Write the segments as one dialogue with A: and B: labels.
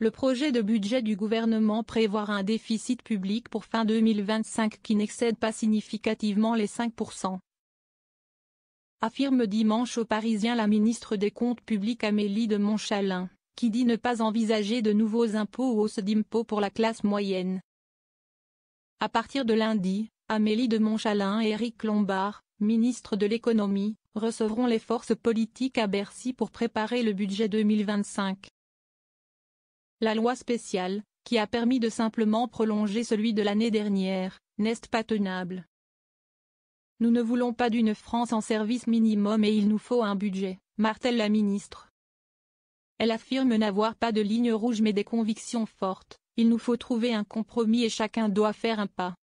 A: Le projet de budget du gouvernement prévoit un déficit public pour fin 2025 qui n'excède pas significativement les 5%. Affirme dimanche aux Parisiens la ministre des Comptes publics Amélie de Montchalin, qui dit ne pas envisager de nouveaux impôts ou hausses d'impôts pour la classe moyenne. À partir de lundi, Amélie de Montchalin et Éric Lombard, ministre de l'économie, recevront les forces politiques à Bercy pour préparer le budget 2025. La loi spéciale, qui a permis de simplement prolonger celui de l'année dernière, n'est pas tenable. Nous ne voulons pas d'une France en service minimum et il nous faut un budget, martèle la ministre. Elle affirme n'avoir pas de ligne rouge mais des convictions fortes, il nous faut trouver un compromis et chacun doit faire un pas.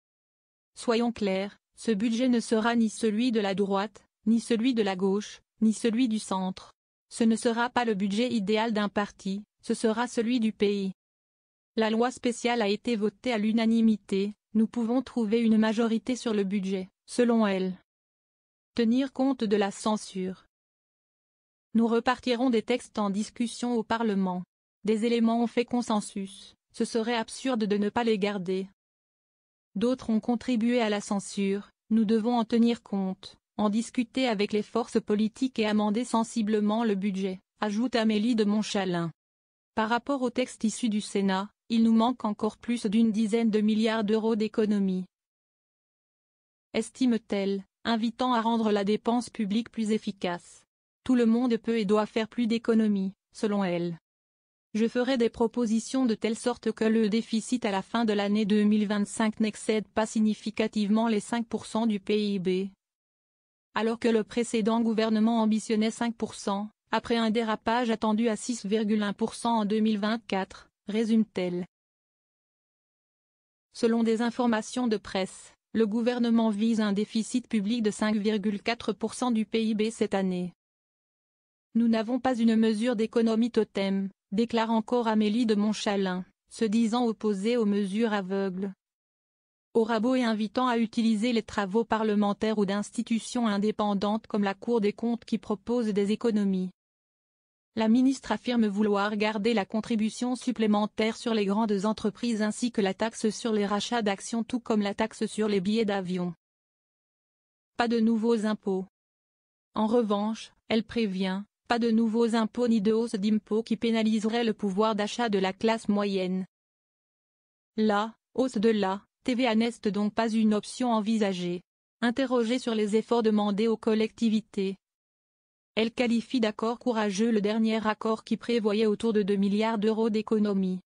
A: Soyons clairs, ce budget ne sera ni celui de la droite, ni celui de la gauche, ni celui du centre. Ce ne sera pas le budget idéal d'un parti, ce sera celui du pays. La loi spéciale a été votée à l'unanimité, nous pouvons trouver une majorité sur le budget, selon elle. Tenir compte de la censure. Nous repartirons des textes en discussion au Parlement. Des éléments ont fait consensus, ce serait absurde de ne pas les garder. D'autres ont contribué à la censure, nous devons en tenir compte, en discuter avec les forces politiques et amender sensiblement le budget, ajoute Amélie de Montchalin. Par rapport au texte issu du Sénat, il nous manque encore plus d'une dizaine de milliards d'euros d'économies. Estime-t-elle, invitant à rendre la dépense publique plus efficace. Tout le monde peut et doit faire plus d'économies, selon elle. Je ferai des propositions de telle sorte que le déficit à la fin de l'année 2025 n'excède pas significativement les 5% du PIB. Alors que le précédent gouvernement ambitionnait 5%, après un dérapage attendu à 6,1% en 2024, résume-t-elle. Selon des informations de presse, le gouvernement vise un déficit public de 5,4% du PIB cette année. Nous n'avons pas une mesure d'économie totem, déclare encore Amélie de Montchalin, se disant opposée aux mesures aveugles. Au rabot et invitant à utiliser les travaux parlementaires ou d'institutions indépendantes comme la Cour des comptes qui propose des économies. La ministre affirme vouloir garder la contribution supplémentaire sur les grandes entreprises ainsi que la taxe sur les rachats d'actions tout comme la taxe sur les billets d'avion. Pas de nouveaux impôts. En revanche, elle prévient, pas de nouveaux impôts ni de hausse d'impôts qui pénaliseraient le pouvoir d'achat de la classe moyenne. La hausse de la TVA n'est donc pas une option envisagée. Interrogée sur les efforts demandés aux collectivités. Elle qualifie d'accord courageux le dernier accord qui prévoyait autour de 2 milliards d'euros d'économies.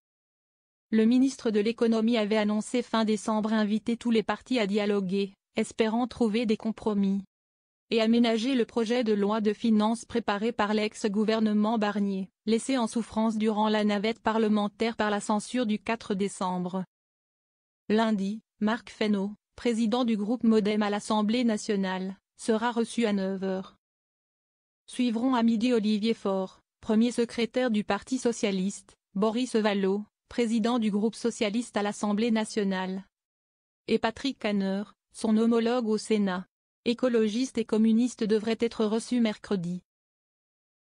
A: Le ministre de l'économie avait annoncé fin décembre inviter tous les partis à dialoguer, espérant trouver des compromis. Et aménager le projet de loi de finances préparé par l'ex-gouvernement Barnier, laissé en souffrance durant la navette parlementaire par la censure du 4 décembre. Lundi, Marc Fesneau, président du groupe MoDem à l'Assemblée nationale, sera reçu à 9h. Suivront à midi Olivier Faure, premier secrétaire du Parti socialiste, Boris Vallaud, président du groupe socialiste à l'Assemblée nationale. Et Patrick Kanner, son homologue au Sénat. Écologistes et communistes devraient être reçus mercredi.